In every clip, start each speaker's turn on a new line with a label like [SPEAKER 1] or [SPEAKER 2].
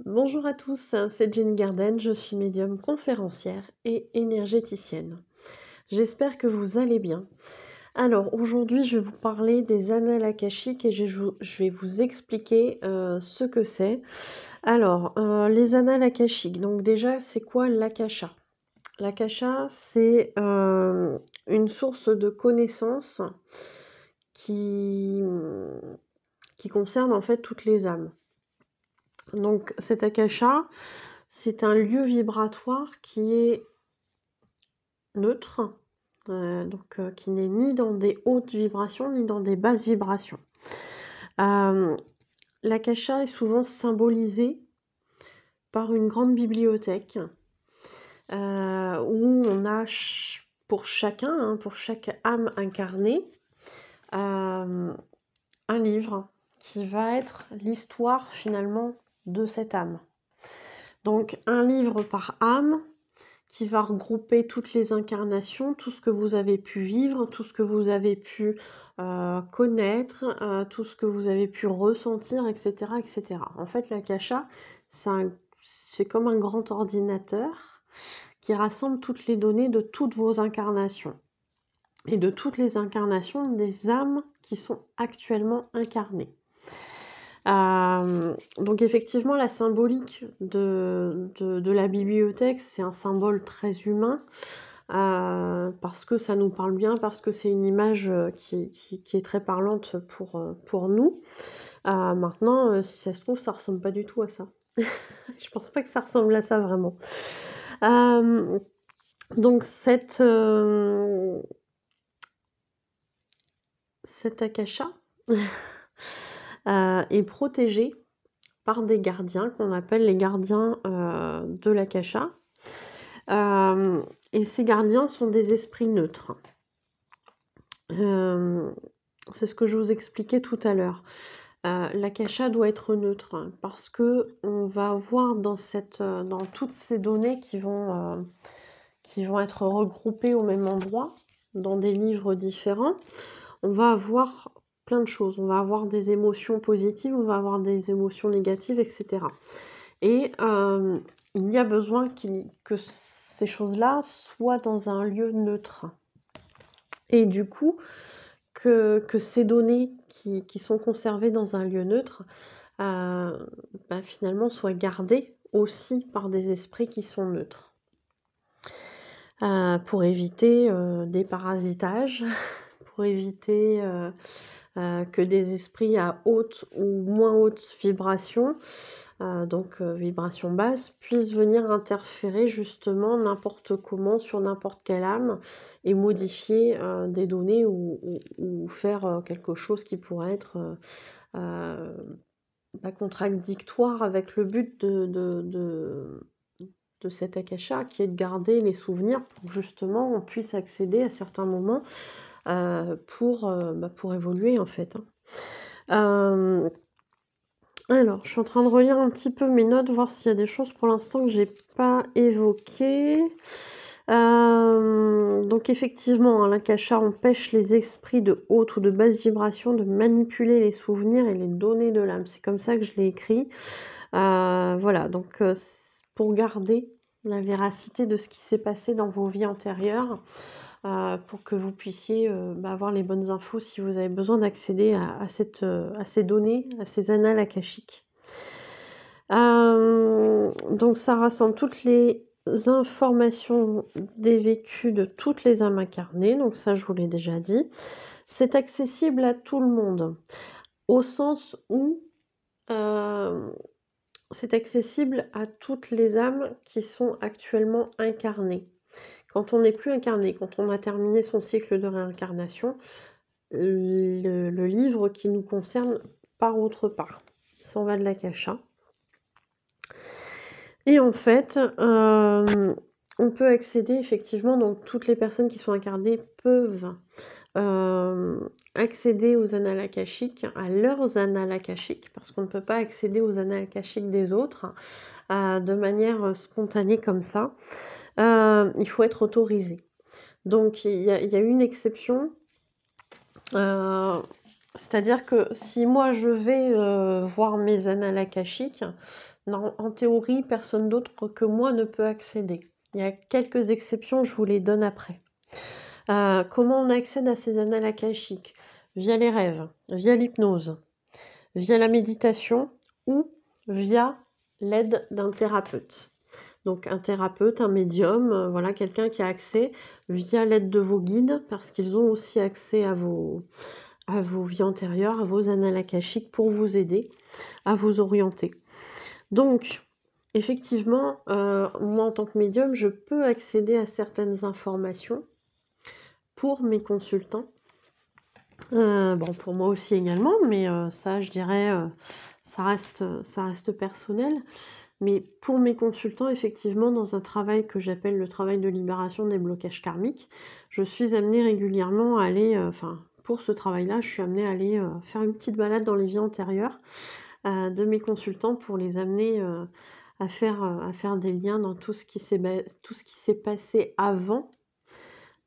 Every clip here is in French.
[SPEAKER 1] Bonjour à tous, c'est Jenny Garden, je suis médium conférencière et énergéticienne. J'espère que vous allez bien. Alors aujourd'hui, je vais vous parler des annales akashiques et je vais vous expliquer ce que c'est. Alors, les annales akashiques, donc déjà, c'est quoi l'akasha? L'akasha, c'est une source de connaissances qui, qui concerne en fait toutes les âmes. Donc cet akasha, c'est un lieu vibratoire qui est neutre, qui n'est ni dans des hautes vibrations, ni dans des basses vibrations. L'akasha est souvent symbolisé par une grande bibliothèque, où on a pour chacun, pour chaque âme incarnée, un livre qui va être l'histoire finalement de cette âme. Donc un livre par âme qui va regrouper toutes les incarnations, tout ce que vous avez pu vivre, tout ce que vous avez pu connaître, tout ce que vous avez pu ressentir, etc. etc. En fait, l'akasha, c'est comme un grand ordinateur qui rassemble toutes les données de toutes vos incarnations et de toutes les incarnations des âmes qui sont actuellement incarnées. Donc effectivement, la symbolique de la bibliothèque, c'est un symbole très humain, parce que ça nous parle bien, parce que c'est une image qui est très parlante pour nous. Maintenant, si ça se trouve, ça ressemble pas du tout à ça. Je pense pas que ça ressemble à ça vraiment. Donc cet akasha est protégé par des gardiens qu'on appelle les gardiens de l'akasha. Et ces gardiens sont des esprits neutres. C'est ce que je vous expliquais tout à l'heure. L'akasha doit être neutre parce que on va avoir dans toutes ces données qui vont être regroupées au même endroit, dans des livres différents, on va avoir plein de choses. On va avoir des émotions positives, on va avoir des émotions négatives, etc. Et il y a besoin que ces choses-là soient dans un lieu neutre. Et du coup, que ces données qui sont conservées dans un lieu neutre, finalement soient gardées aussi par des esprits qui sont neutres. Pour éviter des parasitages, pour éviter que des esprits à haute ou moins haute vibration, vibration basse, puissent venir interférer justement n'importe comment sur n'importe quelle âme et modifier des données ou faire quelque chose qui pourrait être contradictoire avec le but de cet akasha, qui est de garder les souvenirs pour que justement on puisse accéder à certains moments pour évoluer en fait. Alors, je suis en train de relire un petit peu mes notes, voir s'il y a des choses pour l'instant que j'ai pas évoquées. Donc effectivement, l'akasha empêche les esprits de haute ou de basse vibration de manipuler les souvenirs et les données de l'âme. C'est comme ça que je l'ai écrit. Voilà, donc pour garder la véracité de ce qui s'est passé dans vos vies antérieures, pour que vous puissiez avoir les bonnes infos si vous avez besoin d'accéder à ces données, à ces annales akashiques. Donc ça rassemble toutes les informations des vécus de toutes les âmes incarnées, donc ça je vous l'ai déjà dit. C'est accessible à tout le monde, au sens où c'est accessible à toutes les âmes qui sont actuellement incarnées. Quand on n'est plus incarné, quand on a terminé son cycle de réincarnation, le livre qui nous concerne part autre part. Ça en va de l'akasha. Et en fait, on peut accéder effectivement, donc toutes les personnes qui sont incarnées peuvent accéder aux annales akashiques, à leurs annales akashiques, parce qu'on ne peut pas accéder aux annales akashiques des autres de manière spontanée comme ça. Il faut être autorisé. Donc il y a une exception, c'est-à-dire que si moi je vais voir mes annales akashiques, Non, en théorie, personne d'autre que moi ne peut accéder. Il y a quelques exceptions, je vous les donne après. Comment on accède à ces annales akashiques? Via les rêves, via l'hypnose, via la méditation ou via l'aide d'un thérapeute. Donc un thérapeute, un médium, voilà, quelqu'un qui a accès via l'aide de vos guides, parce qu'ils ont aussi accès à vos vies antérieures, à vos annales akashiques pour vous aider à vous orienter. Donc, effectivement, moi en tant que médium, je peux accéder à certaines informations pour mes consultants. Bon, pour moi aussi également, mais ça, je dirais, ça reste personnel. Mais pour mes consultants, effectivement, dans un travail que j'appelle le travail de libération des blocages karmiques, je suis amenée régulièrement à aller, enfin, pour ce travail-là, je suis amenée à aller faire une petite balade dans les vies antérieures de mes consultants pour les amener à faire des liens dans tout ce qui s'est passé avant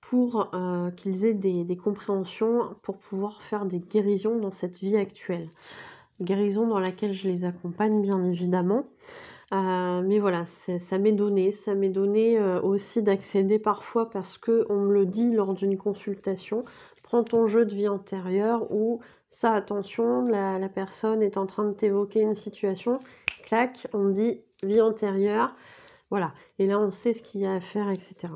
[SPEAKER 1] pour qu'ils aient des compréhensions pour pouvoir faire des guérisons dans cette vie actuelle. Guérison dans laquelle je les accompagne bien évidemment. Mais voilà, ça m'est donné aussi d'accéder parfois parce qu'on me le dit lors d'une consultation, prends ton jeu de vie antérieure ou ça attention, la personne est en train de t'évoquer une situation, clac, on me dit vie antérieure, voilà. Et là on sait ce qu'il y a à faire, etc.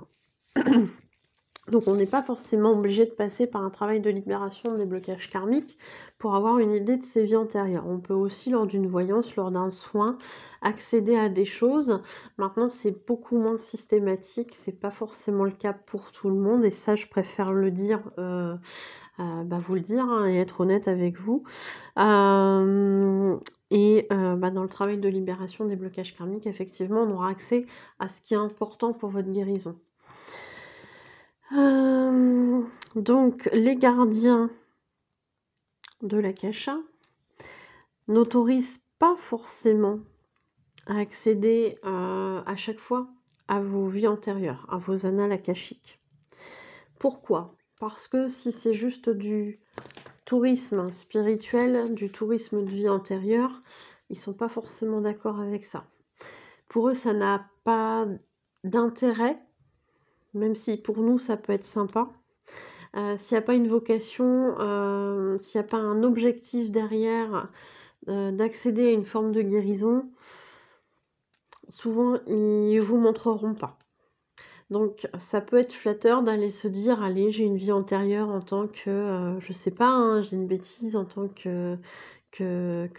[SPEAKER 1] Donc on n'est pas forcément obligé de passer par un travail de libération des blocages karmiques pour avoir une idée de ses vies antérieures. On peut aussi, lors d'une voyance, lors d'un soin, accéder à des choses. Maintenant, c'est beaucoup moins systématique, c'est pas forcément le cas pour tout le monde, et ça, je préfère le dire, vous le dire, hein, et être honnête avec vous. Dans le travail de libération des blocages karmiques, effectivement, on aura accès à ce qui est important pour votre guérison. Donc les gardiens de l'Akasha n'autorisent pas forcément à accéder à chaque fois à vos vies antérieures, à vos annales akashiques. Pourquoi? Parce que si c'est juste du tourisme spirituel, du tourisme de vie antérieure, ils sont pas forcément d'accord avec ça. Pour eux, ça n'a pas d'intérêt, même si pour nous ça peut être sympa. S'il n'y a pas une vocation, s'il n'y a pas un objectif derrière, d'accéder à une forme de guérison, souvent ils vous montreront pas. Donc ça peut être flatteur d'aller se dire: «Allez, j'ai une vie antérieure en tant que», je sais pas, hein, je dis une bêtise, «en tant que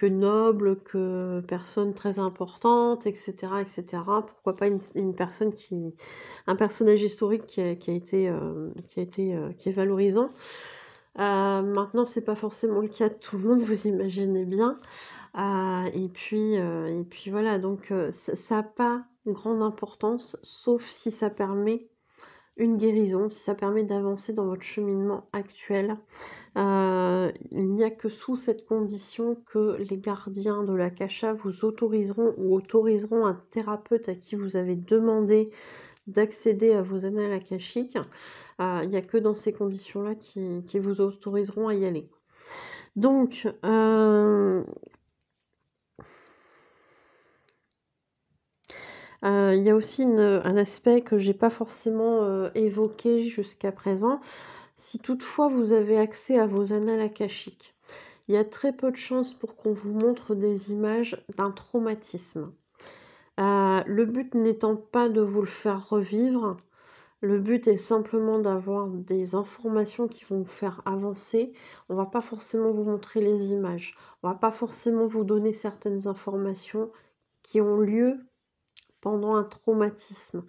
[SPEAKER 1] noble, que personne très importante», et cetera, et cetera. Pourquoi pas une personne un personnage historique qui est valorisant. Maintenant, c'est pas forcément le cas de tout le monde, vous imaginez bien. Et puis voilà, donc ça a pas grande importance, sauf si ça permet une guérison, si ça permet d'avancer dans votre cheminement actuel. Il n'y a que sous cette condition que les gardiens de l'Akasha vous autoriseront ou autoriseront un thérapeute à qui vous avez demandé d'accéder à vos annales akashiques. Il n'y a que dans ces conditions-là qui vous autoriseront à y aller. Donc, il y a aussi un aspect que j'ai pas forcément évoqué jusqu'à présent. Si toutefois vous avez accès à vos annales akashiques, il y a très peu de chances pour qu'on vous montre des images d'un traumatisme. Le but n'étant pas de vous le faire revivre, le but est simplement d'avoir des informations qui vont vous faire avancer. On va pas forcément vous montrer les images. On va pas forcément vous donner certaines informations qui ont lieu pendant un traumatisme.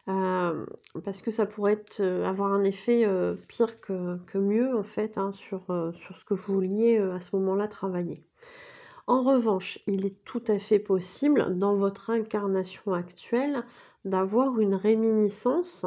[SPEAKER 1] Parce que ça pourrait avoir un effet pire que mieux en fait, hein, sur ce que vous vouliez à ce moment-là travailler. En revanche, il est tout à fait possible dans votre incarnation actuelle d'avoir une réminiscence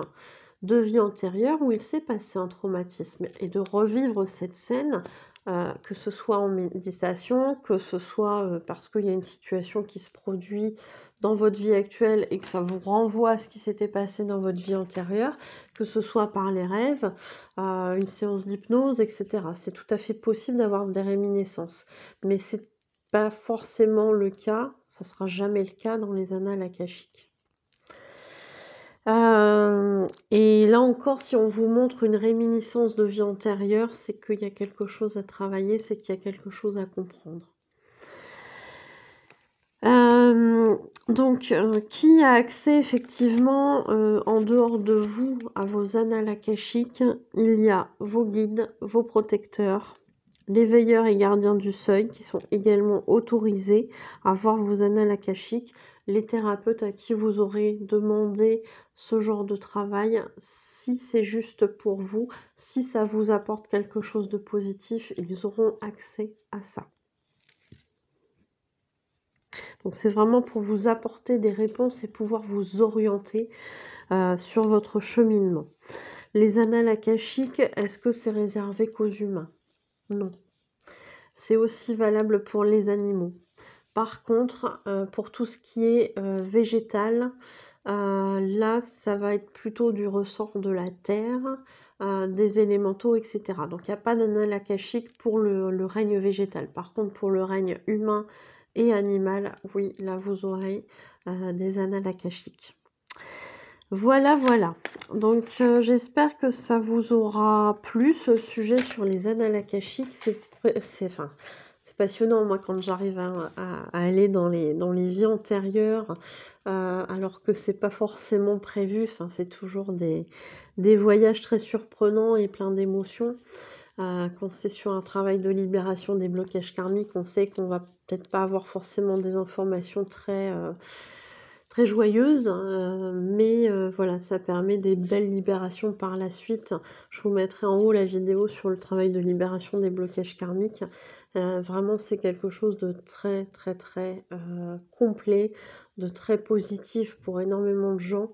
[SPEAKER 1] de vie antérieure où il s'est passé un traumatisme et de revivre cette scène, que ce soit en méditation, que ce soit parce qu'il y a une situation qui se produit dans votre vie actuelle et que ça vous renvoie à ce qui s'était passé dans votre vie antérieure, que ce soit par les rêves, une séance d'hypnose, etc. C'est tout à fait possible d'avoir des réminiscences, mais c'est pas forcément le cas, Ça ne sera jamais le cas dans les annales akashiques. Et là encore, si on vous montre une réminiscence de vie antérieure, c'est qu'il y a quelque chose à travailler, c'est qu'il y a quelque chose à comprendre. Donc, qui a accès effectivement, en dehors de vous, à vos annales akashiques? Il y a vos guides, vos protecteurs, les veilleurs et gardiens du seuil qui sont également autorisés à voir vos annales akashiques, les thérapeutes à qui vous aurez demandé ce genre de travail, si c'est juste pour vous, si ça vous apporte quelque chose de positif, ils auront accès à ça. Donc c'est vraiment pour vous apporter des réponses et pouvoir vous orienter sur votre cheminement. Les annales akashiques, est-ce que c'est réservé qu'aux humains? Non. C'est aussi valable pour les animaux. Par contre, pour tout ce qui est végétal, là, ça va être plutôt du ressort de la terre, des élémentaux, etc. Donc il n'y a pas d'annale akashique pour le règne végétal. Par contre, pour le règne humain et animal, oui, là, vous aurez des annales akashiques. Voilà, voilà. Donc j'espère que ça vous aura plu, ce sujet sur les annales akashiques. C'est passionnant, moi, quand j'arrive à aller dans les vies antérieures, alors que c'est pas forcément prévu. Enfin, c'est toujours des voyages très surprenants et pleins d'émotions. Quand c'est sur un travail de libération des blocages karmiques, on sait qu'on va peut-être pas avoir forcément des informations très joyeuses, mais voilà, ça permet des belles libérations par la suite. Je vous mettrai en haut la vidéo sur le travail de libération des blocages karmiques. Vraiment, c'est quelque chose de très complet, de très positif pour énormément de gens.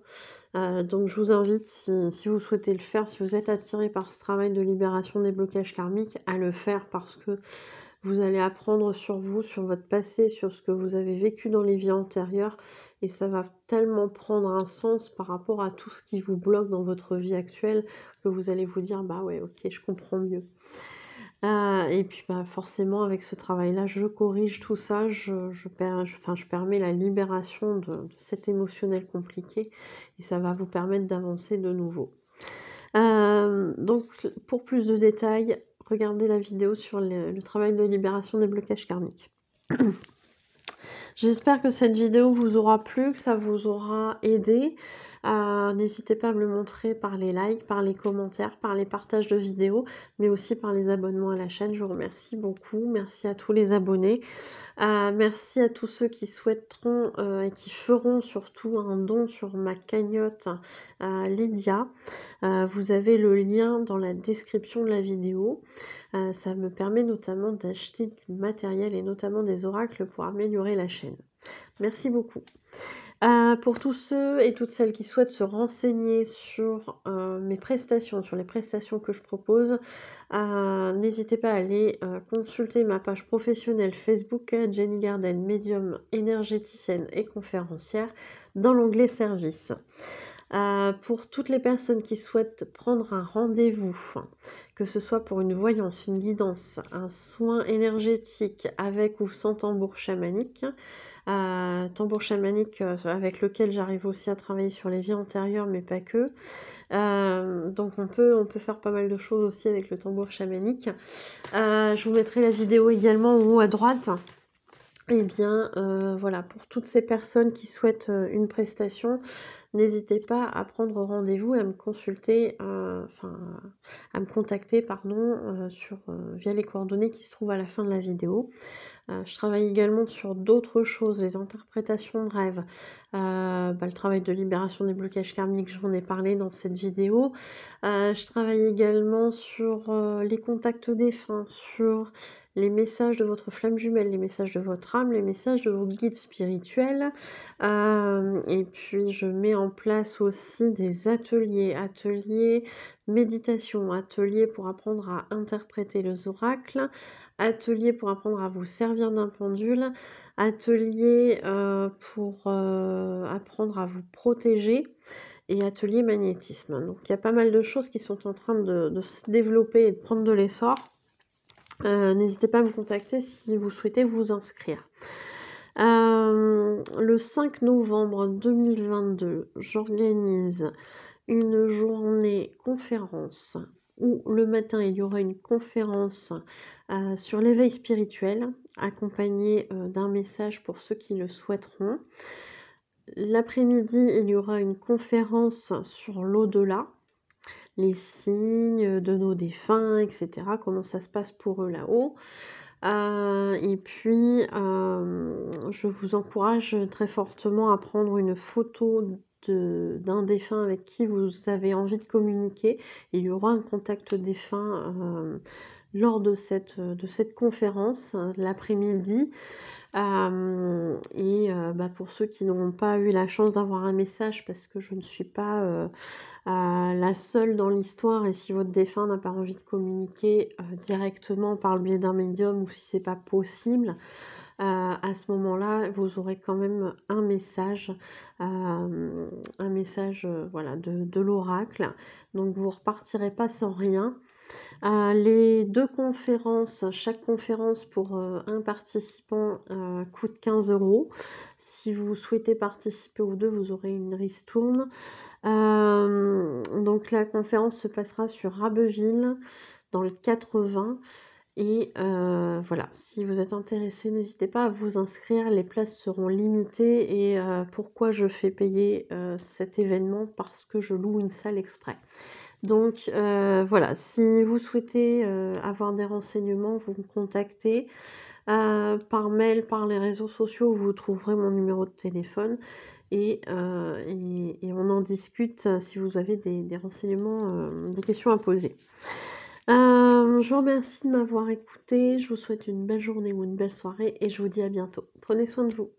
[SPEAKER 1] Donc je vous invite, si vous souhaitez le faire, si vous êtes attiré par ce travail de libération des blocages karmiques, à le faire, parce que vous allez apprendre sur vous, sur votre passé, sur ce que vous avez vécu dans les vies antérieures, et ça va tellement prendre un sens par rapport à tout ce qui vous bloque dans votre vie actuelle, que vous allez vous dire: «Bah ouais, OK, je comprends mieux». Et puis, bah, forcément, avec ce travail-là, je corrige tout ça, je permets la libération de cet émotionnel compliqué, et ça va vous permettre d'avancer de nouveau. Donc pour plus de détails, regardez la vidéo sur le travail de libération des blocages karmiques. J'espère que cette vidéo vous aura plu, que ça vous aura aidé. N'hésitez pas à me le montrer par les likes, par les commentaires, par les partages de vidéos, mais aussi par les abonnements à la chaîne. Je vous remercie beaucoup. Merci à tous les abonnés. Merci à tous ceux qui souhaiteront et qui feront surtout un don sur ma cagnotte Lydia. Vous avez le lien dans la description de la vidéo. Ça me permet notamment d'acheter du matériel et notamment des oracles pour améliorer la chaîne. Merci beaucoup. Pour tous ceux et toutes celles qui souhaitent se renseigner sur mes prestations, sur les prestations que je propose, n'hésitez pas à aller consulter ma page professionnelle Facebook, Jenny Garden, médium, énergéticienne et conférencière, dans l'onglet service. Pour toutes les personnes qui souhaitent prendre un rendez-vous, que ce soit pour une voyance, une guidance, un soin énergétique avec ou sans tambour chamanique, tambour chamanique avec lequel j'arrive aussi à travailler sur les vies antérieures, mais pas que. Donc on peut faire pas mal de choses aussi avec le tambour chamanique. Je vous mettrai la vidéo également en haut à droite. Et bien voilà, pour toutes ces personnes qui souhaitent une prestation, n'hésitez pas à prendre rendez-vous et à me consulter, à me contacter, pardon, via les coordonnées qui se trouvent à la fin de la vidéo. Je travaille également sur d'autres choses, les interprétations de rêves, le travail de libération des blocages karmiques, j'en ai parlé dans cette vidéo. Je travaille également sur les contacts défunts, sur les messages de votre flamme jumelle, les messages de votre âme, les messages de vos guides spirituels. Et puis je mets en place aussi des ateliers méditation, ateliers pour apprendre à interpréter les oracles, ateliers pour apprendre à vous servir d'un pendule, ateliers pour apprendre à vous protéger, et atelier magnétisme. Donc il y a pas mal de choses qui sont en train de se développer et de prendre de l'essor. N'hésitez pas à me contacter si vous souhaitez vous inscrire. Le 5 novembre 2022, j'organise une journée conférence où le matin, il y aura une conférence, sur l'éveil spirituel, accompagnée, d'un message pour ceux qui le souhaiteront. L'après-midi, il y aura une conférence sur l'au-delà, les signes de nos défunts et cetera, comment ça se passe pour eux là-haut. Et puis, je vous encourage très fortement à prendre une photo d'un défunt avec qui vous avez envie de communiquer. Il y aura un contact défunt, lors de cette conférence, l'après-midi. Pour ceux qui n'auront pas eu la chance d'avoir un message, parce que je ne suis pas, la seule dans l'histoire, et si votre défunt n'a pas envie de communiquer, directement par le biais d'un médium, ou si c'est pas possible, à ce moment-là, vous aurez quand même un message, voilà, de l'oracle. Donc vous repartirez pas sans rien. Les 2 conférences, chaque conférence pour, un participant, coûte 15 €. Si vous souhaitez participer aux 2, vous aurez une ristourne. Donc la conférence se passera sur Abbeville, dans le 80, et voilà, si vous êtes intéressé, n'hésitez pas à vous inscrire, les places seront limitées. Et pourquoi je fais payer, cet événement? Parce que je loue une salle exprès. Donc voilà, si vous souhaitez, avoir des renseignements, vous me contactez, par mail, par les réseaux sociaux, vous trouverez mon numéro de téléphone, et on en discute, si vous avez des renseignements, des questions à poser. Je vous remercie de m'avoir écoutée, je vous souhaite une belle journée ou une belle soirée, et je vous dis à bientôt. Prenez soin de vous.